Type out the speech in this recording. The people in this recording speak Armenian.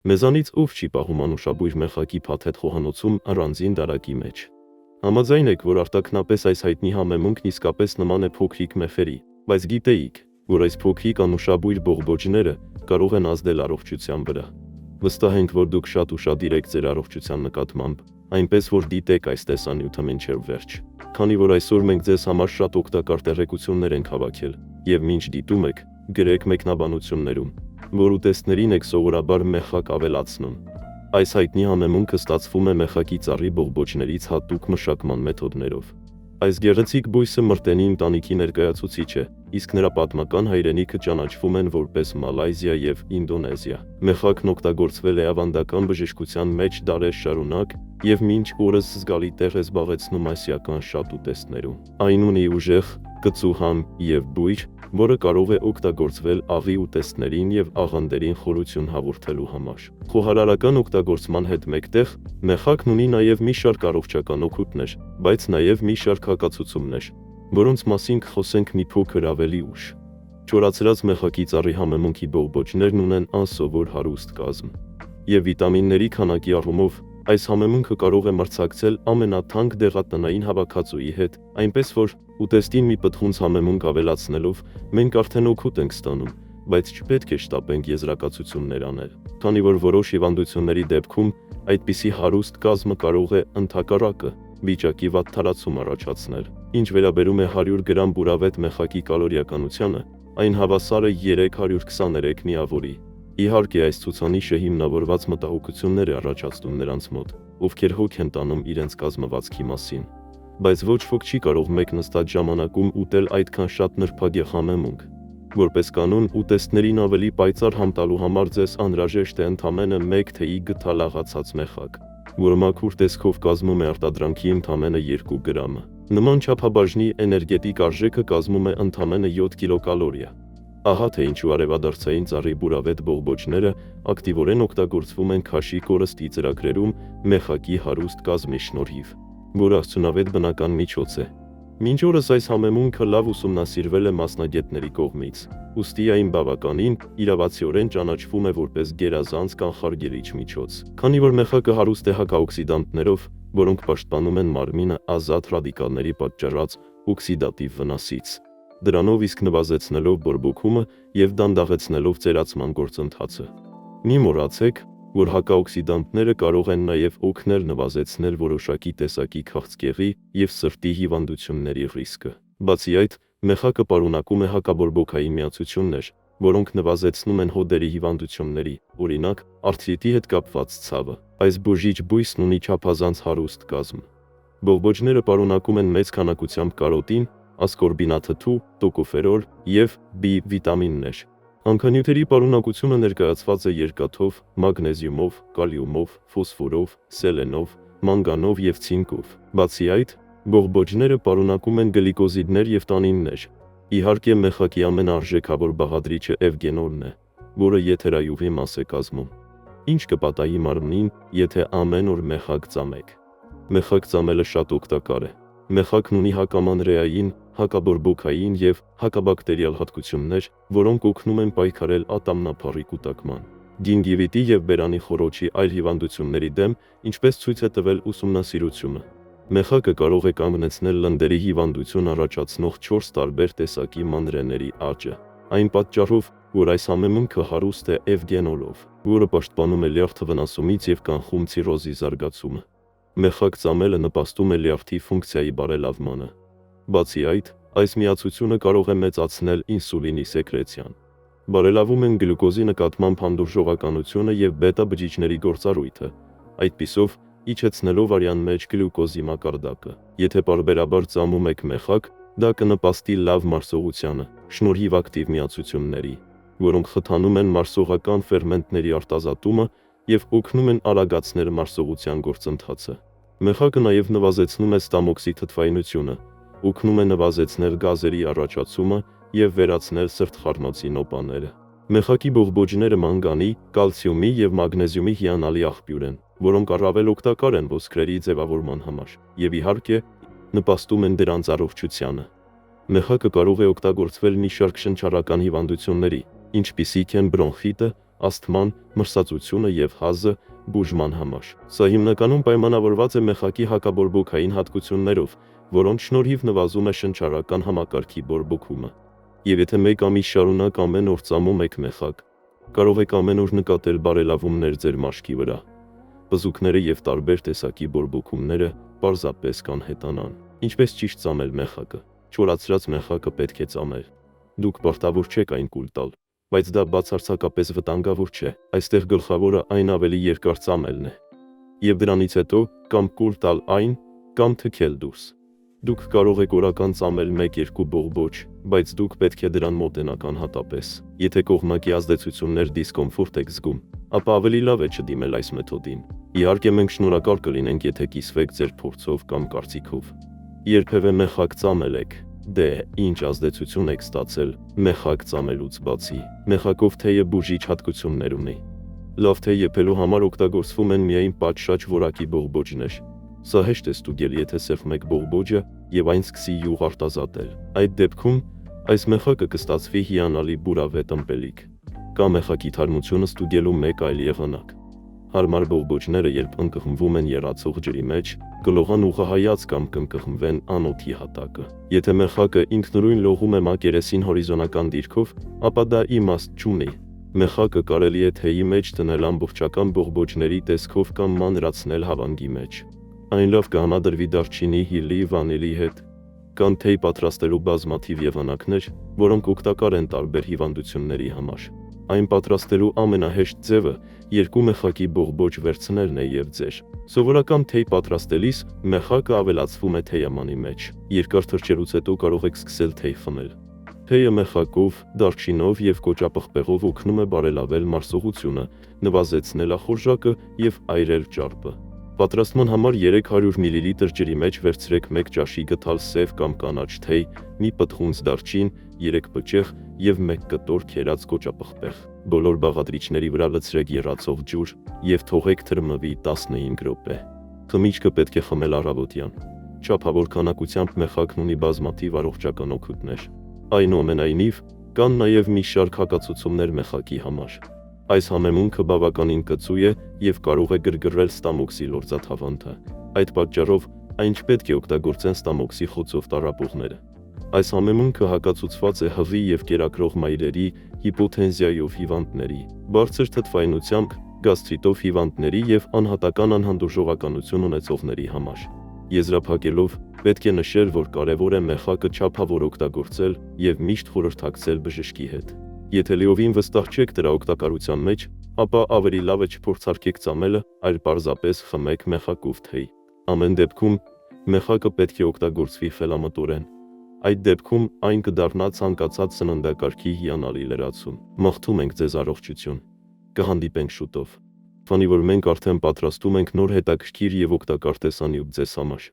Մեզանից ով չի պահում անուշաբույր մեխակի փաթեթ խոհանոցում առանձին դարակի մեջ։ Համաձայն եք, որ արտաքնապես այս հայտնի համեմունքն իսկապես նման է փոքրիկ մեխերի, բայց գիտեիք, որ այս փոքրիկ անուշաբույր բողբոջները կարող են ազդել առողջության վրա։ Վստահ ենք, որ դուք շատ ուշադիր եք ձեր առողջության նկատմամբ, այնպես որ դիտեք այս տեսանյութը մինչև վերջ, քանի որ այսօր մենք ձեզ համար շատ օգտակար տեղեկություններ ենք հավաքել, եւ մինչ դիտում եք, գրեք մեկնաբանություններում, որ ուտեստներին եք սովորաբար մեխակ ավելացնում։ Այս հայտնի համեմունքը ստացվում է մեխակի ծառի բողբոջներից հատուկ մշակման մեթոդներով։ Այս գեղեցիկ բույսը մրտենի ընտանիքի ներկայացուցիչ է, իսկ նրա պատմական հայրենիքը ճանաչվում են որպես Մալայզիա եւ Ինդոնեզիա։ Մեխակն օգտագործվել է ավանդական բժշկության մեջ դարեր շարունակ եւ մինչ օրս զգալի տեղ է զբաղեցնում ասիական շատ ուտեստներում։ Այն ունի ուժեղ, կծու եւ բույր, որը կարող է օգտագործվել աղի ուտեստներին եւ աղանդերին խորություն հաղորդելու համար։ Խոհարարական օգտագործման հետ մեկտեղ մեխակն ունի նաեւ մի շարք առողջական օգուտներ, բայց նաեւ մի շարք հակացություններ, որոնց մասին կխոսենք մի փոքր ավելի ուշ։ Չորացրած մեխակի ծառի համեմունքի բողբոջներն ունեն անսովոր հարուստ կազմ, եւ վիտամինների քանակի առումով այս համեմունքը կարող է մրցակցել ամենաթանկ դեղատնային հավաքածուի հետ, այնպես որ ուտեստին մի պտղունց համեմունք ավելացնելով մենք արդեն օգուտ ենք ստանում, բայց չպետք է շտապենք եզրակացություններ անել, քանի որ որոշ հիվանդությունների դեպքում այդպիսի հարուստ կազմը կարող է ընդհակառակը վիճակի վատ թարացում առաջացնել։ Ինչ վերաբերում է 100 գրամ բուրավետ մեխակի կալորիականությանը, այն հավասար է 323 միավորի։ Իհարկե այս ցուցանիշը հիմնավորված մտահոգություններ է առաջացնում նրանց մոտ, ովքեր հոգ են տանում իրենց կազմվածքի մասին, բայց ոչ ոք չի կարող մեկ նստած ժամանակում ուտել այդքան շատ նրբագեղ համեմունք։ Որպես կանոն, ուտեստներին ավելի պայծառ համ տալու համար ձեզ անհրաժեշտ է ընդամենը 1 թեյի գթալաղացած մեխակ, որը մաքուր տեսքով կազմում է արտադրանքի ընդամենը 2 գրամը։ Նման չափաբաժնի էներգետիկ արժեքը կազմում է ընդամենը 7 կիլոկալորիա։ Ահա թե ինչու արևադարձային ծառի բուրավետ բողբոջները ակտիվորեն օգտագործվում են քաշի կորստի ծրագրերում մեխակի հարուստ կազմի շնորհիվ, որ արդյունավետ բնական միջոց է։ Մինչ օրս այս համեմունքը լավ ուսումնասիրվել է մասնագետների կողմից, ուստի այն բավականին իրավացիորեն ճանաչվում է որպես գերազանց կանխարգելիչ միջոց, քանի որ մեխակը հարուստ է հակաօքսիդանտներով, որոնք պաշտպանում են մարմինը ազատ ռադիկալների պատճառած օքսիդատիվ վնասից, դրանով իսկ նվազեցնելով բորբոքումը եւ դանդաղեցնելով ծերացման գործընթացը։ Մի մոռացեք, որ հակաօքսիդանտները կարող են նաեւ օգնել նվազեցնել որոշակի տեսակի քաղցկեղի եւ սրտի հիվանդությունների ռիսկը։ Բացի այդ, մեխակը պարունակում է հակաբորբոքային միացություններ, որոնք նվազեցնում են հոդերի հիվանդությունների, օրինակ, արթրիտի հետ կապված ցավը։ Այս բուժիչ բույսն ունի չափազանց հարուստ կազմ։ Բողբոջները պարունակում են մեծ քանակությամբ կարոտին, ասկորբինաթթու, տոկոֆերոլ եւ B վիտամիններ։ Հանքանյութերի պարունակությունը ներկայացված է երկաթով, մագնեզիումով, կալիումով, ֆոսֆորով, սելենով, մանգանով եւ ցինկով։ Բացի այդ, բողբոջները պարունակում են գլիկոզիդներ եւ տանիններ։ Իհարկե, մեխակի ամենաարժեքավոր բաղադրիչը էվգենոլն է, որը եթերայուղի մաս է կազմում։ Ինչ կպատահի մարմնին, եթե ամեն օր մեխակ ծամեք։ Մեխակ ծամելը շատ օգտակար է։ Մեխակն ունի հակամանրեային, հակաբորբոքային եւ հակաբակտերիալ հատկություններ, որոնք օգնում են պայքարել ատամնափառի կուտակման, գինգիվիտի եւ բերանի խոռոչի այլ հիվանդությունների դեմ, ինչպես ցույց է տվել ուսումնասիրությունը։ Մեխակը կարող է կանգնեցնել լնդերի հիվանդություն առաջացնող 4 տարբեր տեսակի մանրեների աճը, այն պատճառով, որ այս համեմունքը հարուստ է էվգենոլով, որը պաշտպանում է լյարդը վնասումից եւ կանխում ցիրոզի զարգացումը։ Մեխակ ծամելը նպաստում է լյարդի ֆունկցիայի բարելավմանը։ Բացի այդ, այս միացությունը կարող է մեծացնել ինսուլինի սեկրեցիան։ Բարելավում են գլյուկոզի նկատմամբ հանդուրժողականությունը եւ բետա բջիջների գործառույթը, այդպիսով իջեցնելով արյան մեջ գլյուկոզի մակարդակը։ Եթե պարբերաբար ծամում եք մեխակ, դա կնպաստի լավ մարսողությանը, շնորհիվ ակտիվ միացությունների, որոնք խթանում են մարսողական ֆերմենտների արտազատումը եւ օգնում են արագացնել մարսողության գործընթացը։ Մեխակը նաեւ նվազեցնում է ստամոքսի թթվայնությունը, օգնում է նվազեցնել գազերի առաջացումը եւ վերացնել սրտխառնոցի նոպաները։ Մեխակի բողբոջները մանգանի, կալցիումի եւ մագնեզիումի հիանալի աղբյուր են, որոնք առավել օգտակար են ոսկրերի ձևավորման համար եւ իհարկե նպաստում են դրանց առողջությանը։ Մեխակը կարող է օգտագործվել մի շարք շնչառական հիվանդությունների, ինչպիսիք են բրոնխիտը, ասթման, մրսածությունը եւ հազը բուժման համար։ Սա հիմնականում պայմանավորված է մեխակի հակաբորբոքային հատկություններով, որոնց շնորհիվ նվազում է շնչառական համակարգի բորբոքումը։ Եվ եթե մեկ ամիս շարունակ ամեն օր ծամում եք մեխակ, կարող եք ամեն օր նկատել բարելավումներ ձեր մաշկի վրա։ Բզուկները եւ տարբեր տեսակի բորբոքումները պարզապես կանհետանան։ Ինչպես ճիշտ ծամել մեխակը։ Չորացրած մեխակը պետք է ծամել։ Դուք պարտավոր չեք այն կուլ տալ, բայց դա բացարձակապես վտանգավոր չէ։ Այստեղ գլխավորը այն ավելի երկար ծամելն է։ Եվ դրանից հետո կամ կուլ տալ այն, կամ թքել դուրս։ Դուք կարող եք օրական ծամել 1-2 բողբոջ, բայց դուք պետք է դրան մոտենաք անհատապես։ Եթե կողմնակի ազդեցություններ դիսկոմֆորտ եք զգում, ապա ավելի լավ է չդիմել այս մեթոդին։ Իհարկե մենք շնորհակալ կլինենք, եթե կիսվեք ձեր փորձով կամ կարծիքով։ Երբևէ մեխակ ծամել եք։ Դե, ինչ ազդեցություն եք ստացել մեխակ ծամելուց բացի։ Մեխակով թեյը բուժիչ հատկություններ ունի։ Լավ թեյ եփելու համար օգտագործվում են միայն պատշաճ որակի բողբոջներ։ Սա հեշտ է ստուգել, եթե սեղմեք եք բողբոջը եւ այն սկսի յուղ արտազատել։ Այդ դեպքում այս մեխակը կստացվի հիանալի բուրավետ ըմպելիք։ Կա մեխակի թարմությունը ստուգելու մեկ այլ եղանակ։ Հարմար բողբոջները, երբ ընկղմվում են եռացող ջրի մեջ, գլողան ուղղահայաց կամ կընկղմվեն անոթի հատակը։ Եթե մեխակը ինքնուրույն լողում է մակերեսին հորիզոնական դիրքով, ապա դա իմաստ չունի։ Մեխակը կարելի է թեյի մեջ դնել ամբողջական բողբոջների տեսքով կամ մանրացնել հավանգի մեջ։ Այն լավ կհամադրվի դարչինի, հիլի, վանիլի հետ։ Կան թեյ պատրաստելու բազմաթիվ եղանակներ, որոնք օգտակար են տարբեր հիվանդությունների համար։ Այն պատրաստելու ամենահեշտ ձևը 2 մեխակի բողբոջ վերցնելն է եւ ձեր սովորական թեյ պատրաստելիս մեխակը ավելացվում է թեյամանի մեջ։ Երկար թռչելուց հետո կարող եք սկսել թեյ խմել։ Թեյը մեխակով, դարչինով եւ կոճապղպեղով օգնում է բարելավել մարսողությունը, նվազեցնել ախորժակը եւ այրել ճարպը։ Պատրաստման համար 300 մլ ջրի մեջ վերցրեք 1 ճաշի գթալ սև կամ կանաչ թեյ, մի պտղունց դարչին, 3 բջեղ եւ 1 կտոր քերած կոճապղպեղ։ Բոլոր բաղադրիչների վրա լցրեք եռացող ջուր եւ թողեք թրմվի 15 րոպե։ Խմիչքը պետք է խմել առավոտյան։ Չափավոր քանակությամբ մեխակն ունի բազմաթիվ առողջական օգուտներ։ Այնուամենայնիվ, կան նաեւ մի շարք հակացություններ մեխակի համար։ Այս համեմունքը բավականին կծու է եւ կարող է գրգռել ստամոքսի լորձաթավանթը։ Այդ պատճառով այն չպետք է օգտագործեն ստամոքսի խոցով տառապողները։ Այս համեմունքը հակացուցված է հղի եւ կերակրող մայրերի, հիպոթենզիայով հիվանդների, բարձր թթվայնությամբ, գաստրիտով հիվանդների եւ անհատական անհանդուրժողականություն ունեցողների համար։ Եզրափակելով, պետք է նշել, որ կարևոր է մեխակը չափավոր օգտագործել եւ միշտ խորհրդակցել բժշկի հետ։ Եթե լիովին վստահ չեք դրա օգտակարության մեջ, ապա ավելի լավ է չփորձարկեք ծամելը, այլ պարզապես խմեք մեխակով թեյ։ Ամեն դեպքում մեխակը պետք է օգտագործվի խելամտորեն։ Այդ դեպքում այն կդառնա ցանկացած սննդակարգի հիանալի լրացում։ Մաղթում ենք ձեզ առողջություն։ Կհանդիպենք շուտով։ Քանի որ մենք արդեն պատրաստում ենք նոր հետաքրքիր եւ օգտակար տեսանյութ ձեզ համար։